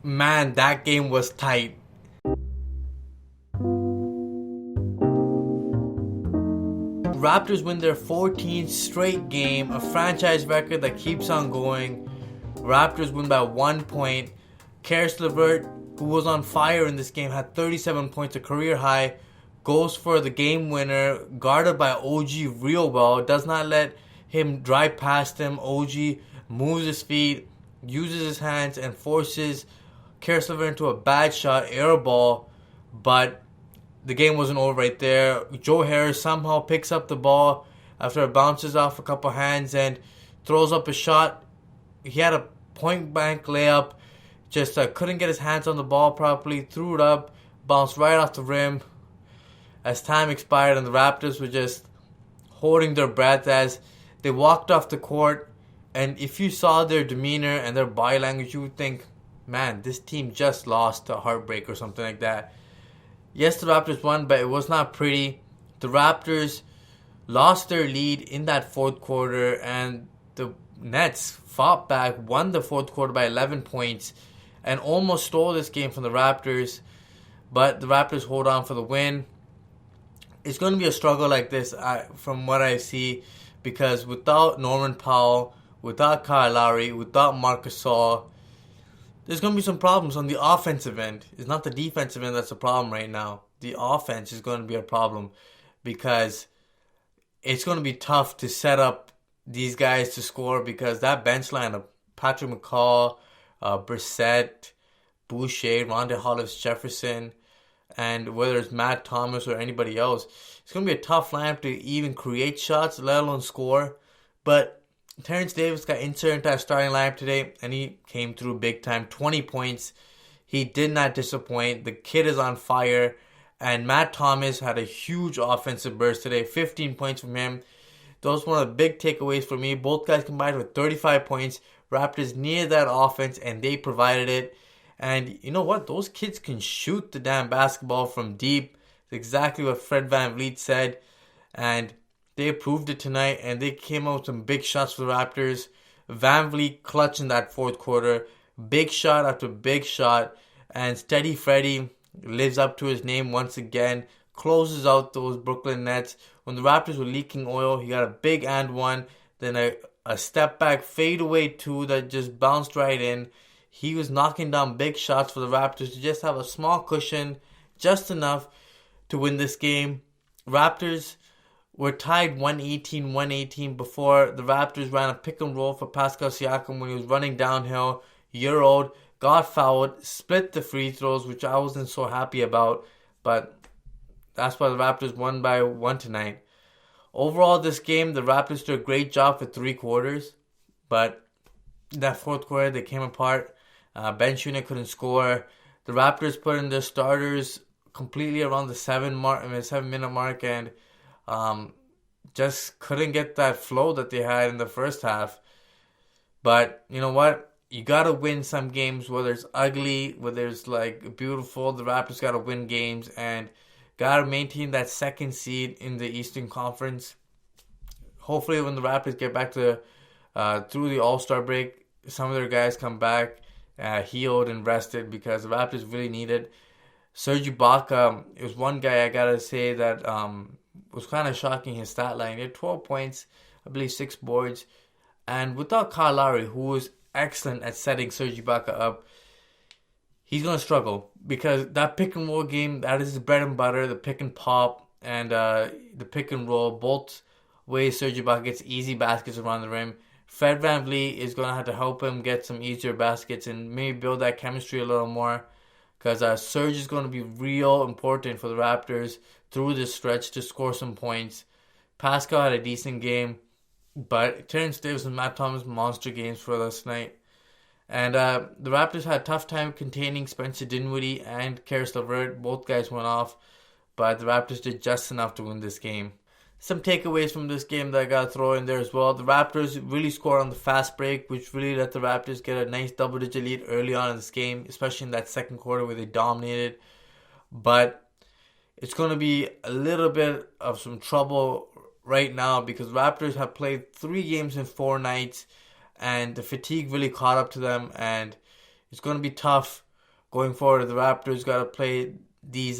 man, that game was tight. Raptors win their 14th straight game, a franchise record that keeps on going. Raptors win by 1 point. Caris LeVert, who was on fire in this game, had 37 points, a career high, goes for the game winner, guarded by OG real well, does not let him drive past him. OG moves his feet, uses his hands, and forces Caris LeVert into a bad shot, air ball, but the game wasn't over right there. Joe Harris somehow picks up the ball after it bounces off a couple hands and throws up a shot. He had a point-blank layup, just couldn't get his hands on the ball properly, threw it up, bounced right off the rim. As time expired and the Raptors were just holding their breath as they walked off the court. And if you saw their demeanor and their body language, you would think, man, this team just lost a heartbreak or something like that. Yes, the Raptors won, but it was not pretty. The Raptors lost their lead in that fourth quarter, and the Nets fought back, won the fourth quarter by 11 points, and almost stole this game from the Raptors. But the Raptors hold on for the win. It's going to be a struggle like this from what I see, because without Norman Powell, without Kyle Lowry, without Marc Gasol, there's going to be some problems on the offensive end. It's not the defensive end that's a problem right now. The offense is going to be a problem because it's going to be tough to set up these guys to score, because that bench line of Patrick McCall, Brissett, Boucher, Rondé Hollis-Jefferson, and whether it's Matt Thomas or anybody else, it's going to be a tough lineup to even create shots, let alone score. But Terrence Davis got inserted into that starting lineup today, and he came through big time. 20 points. He did not disappoint. The kid is on fire. And Matt Thomas had a huge offensive burst today. 15 points from him. Those were one of the big takeaways for me. Both guys combined with 35 points. Raptors needed that offense, and they provided it. And you know what? Those kids can shoot the damn basketball from deep. It's exactly what Fred VanVleet said. And they proved it tonight, and they came out with some big shots for the Raptors. VanVleet clutch in that fourth quarter. Big shot after big shot. And Steady Freddy lives up to his name once again. Closes out those Brooklyn Nets. When the Raptors were leaking oil, he got a big and one. Then a step back fadeaway two that just bounced right in. He was knocking down big shots for the Raptors to just have a small cushion. Just enough to win this game. Raptors were tied 118 before the Raptors ran a pick and roll for Pascal Siakam when he was running downhill, Euro'd, got fouled, split the free throws, which I wasn't so happy about, but that's why the Raptors won by 1 tonight. Overall, this game, the Raptors did a great job for 3 quarters, but in that fourth quarter, they came apart. Bench unit couldn't score. The Raptors put in their starters completely around the 7-minute mark, and just couldn't get that flow that they had in the first half. But you know what? You gotta win some games, whether it's ugly, whether it's like beautiful. The Raptors gotta win games and gotta maintain that second seed in the Eastern Conference. Hopefully, when the Raptors get back to through the All-Star break, some of their guys come back healed and rested, because the Raptors really need it. Serge Ibaka is one guy I gotta say that was kind of shocking, his stat line. He had 12 points, I believe 6 boards. And without Kyle Lowry, who was excellent at setting Serge Ibaka up, he's going to struggle, because that pick and roll game, that is his bread and butter, the pick and pop and the pick and roll. Both ways Serge Ibaka gets easy baskets around the rim. Fred VanVleet is going to have to help him get some easier baskets and maybe build that chemistry a little more, because Serge is going to be real important for the Raptors through this stretch to score some points. Pascal had a decent game, but Terrence Davis and Matt Thomas monster games for us tonight. And the Raptors had a tough time containing Spencer Dinwiddie and Caris LeVert. Both guys went off, but the Raptors did just enough to win this game. Some takeaways from this game that I got to throw in there as well. The Raptors really scored on the fast break, which really let the Raptors get a nice double-digit lead early on in this game, especially in that second quarter where they dominated. But it's going to be a little bit of some trouble right now, because Raptors have played 3 games in 4 nights, and the fatigue really caught up to them, and it's going to be tough going forward. The Raptors got to play these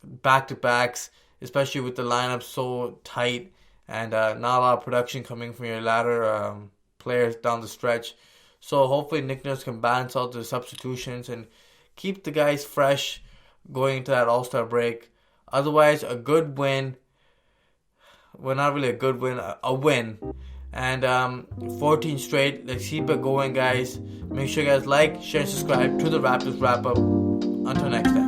back-to-backs, especially with the lineup so tight and not a lot of production coming from your latter players down the stretch. So hopefully Nick Nurse can balance out the substitutions and keep the guys fresh going into that All-Star break. Otherwise, a good win. Well, not really a good win, a win. And 14 straight. Let's keep it going, guys. Make sure you guys like, share, and subscribe to the Raptors Wrap Up. Until next time.